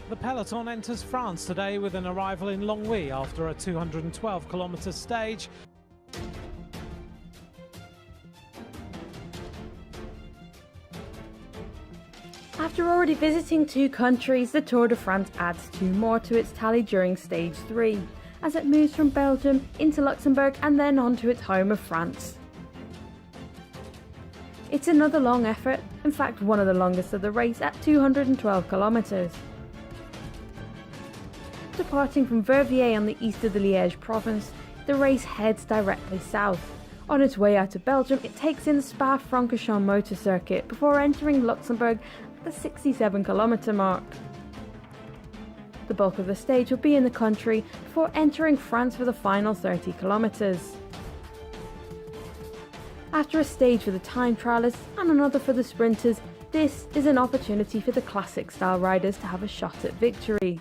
The peloton enters France today with an arrival in Longwy after a 212-kilometre stage. After already visiting 2 countries, the Tour de France adds 2 more to its tally during Stage 3, as it moves from Belgium into Luxembourg and then on to its home of France. It's another long effort, in fact one of the longest of the race at 212 kilometres. Departing from Verviers on the east of the Liège province, the race heads directly south. On its way out of Belgium, it takes in the Spa-Francorchamps motor circuit before entering Luxembourg at the 67 kilometre mark. The bulk of the stage will be in the country before entering France for the final 30 kilometres. After a stage for the time trialists and another for the sprinters, this is an opportunity for the classic style riders to have a shot at victory.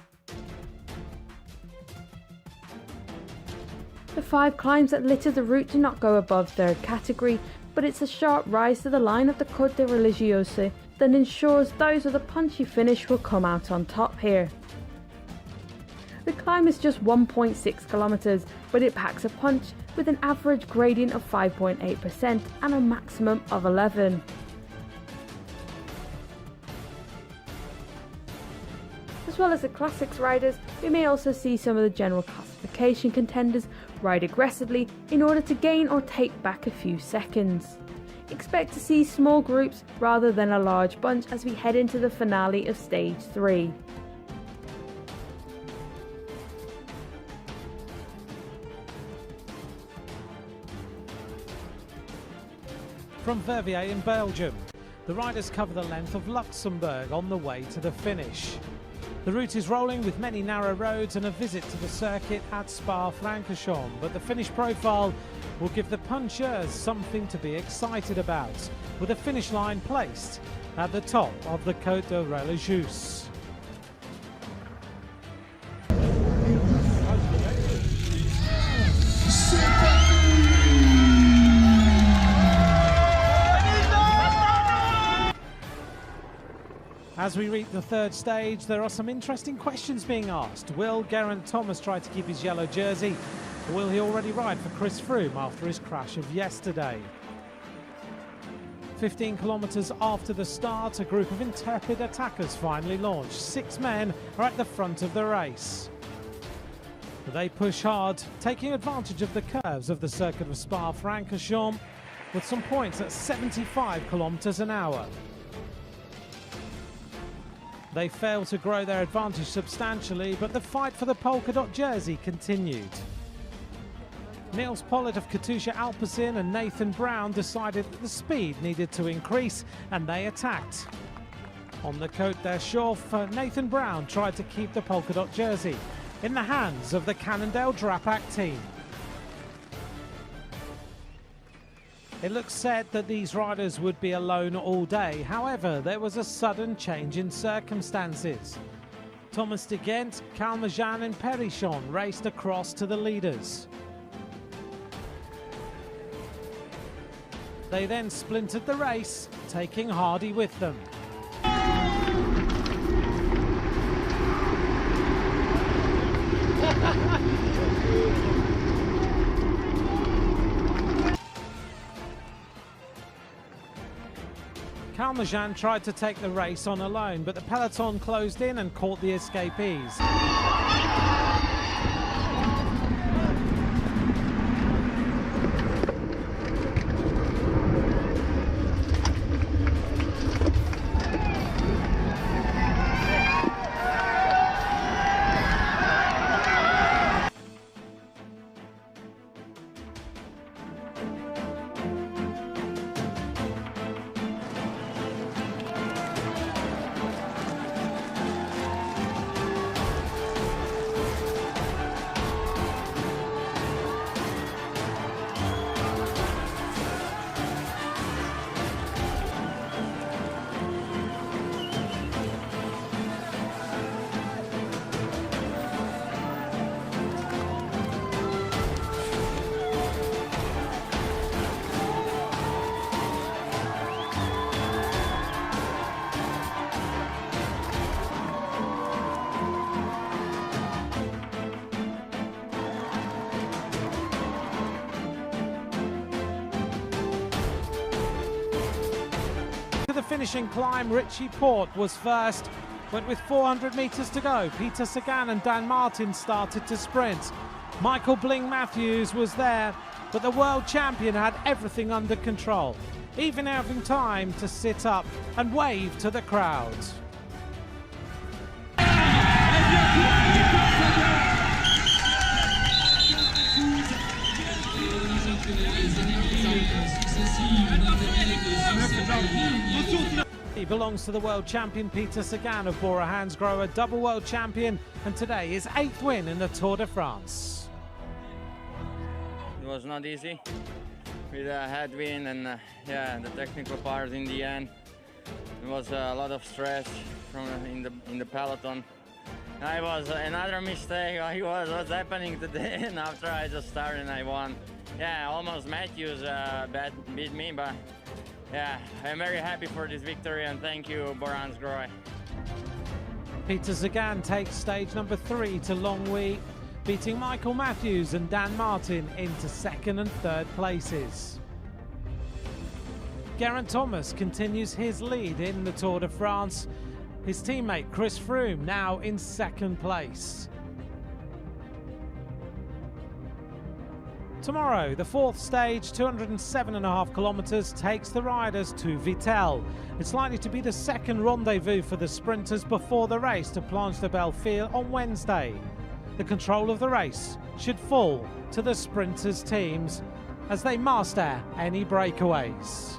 The 5 climbs that litter the route do not go above 3rd category, but it's a sharp rise to the line of the Côte de Religieuse that ensures those with a punchy finish will come out on top here. The climb is just 1.6 kilometres, but it packs a punch with an average gradient of 5.8% and a maximum of 11. As well as the classics riders, we may also see some of the general classification contenders ride aggressively in order to gain or take back a few seconds. Expect to see small groups rather than a large bunch as we head into the finale of Stage 3. From Verviers in Belgium, the riders cover the length of Luxembourg on the way to the finish. The route is rolling with many narrow roads and a visit to the circuit at Spa-Francorchamps, but the finish profile will give the puncheurs something to be excited about, with a finish line placed at the top of the Côte de Religieuse. As we reach the 3rd stage, there are some interesting questions being asked. Will Geraint Thomas try to keep his yellow jersey, or will he already ride for Chris Froome after his crash of yesterday? 15 kilometres after the start, a group of intrepid attackers finally launched. 6 men are at the front of the race. They push hard, taking advantage of the curves of the circuit of Spa-Francorchamps, with some points at 75 kilometres an hour. They failed to grow their advantage substantially, but the fight for the polka dot jersey continued. Niels Pollard of Katusha Alpecin and Nathan Brown decided that the speed needed to increase, and they attacked. On the Côte d'Archouf, Nathan Brown tried to keep the polka dot jersey in the hands of the Cannondale Drapac team. It looked set that these riders would be alone all day. However, there was a sudden change in circumstances. Thomas de Gendt, Calmejean and Perichon raced across to the leaders. They then splintered the race, taking Hardy with them. Calmejean tried to take the race on alone, but the peloton closed in and caught the escapees. finishing climb, Richie Porte was first, but with 400 metres to go, Peter Sagan and Dan Martin started to sprint. Michael Bling Matthews was there, but the world champion had everything under control, even having time to sit up and wave to the crowd. He belongs to the world champion Peter Sagan of Bora Hansgrohe, a double world champion, and today his 8th win in the Tour de France. It was not easy with a headwind and the technical part in the end. It was a lot of stress from in the peloton. I was another mistake. What's happening today? And after I just started and I won. Yeah, almost Matthews beat me, but yeah, I'm very happy for this victory and thank you, Bora Hansgrohe. Peter Sagan takes stage number 3 to Longwy, beating Michael Matthews and Dan Martin into 2nd and 3rd places. Geraint Thomas continues his lead in the Tour de France. His teammate Chris Froome now in 2nd place. Tomorrow, the 4th stage, 207.5 kilometres, takes the riders to Vittel. It's likely to be the 2nd rendezvous for the sprinters before the race to Planche de Belfield on Wednesday. The control of the race should fall to the sprinters' teams as they master any breakaways.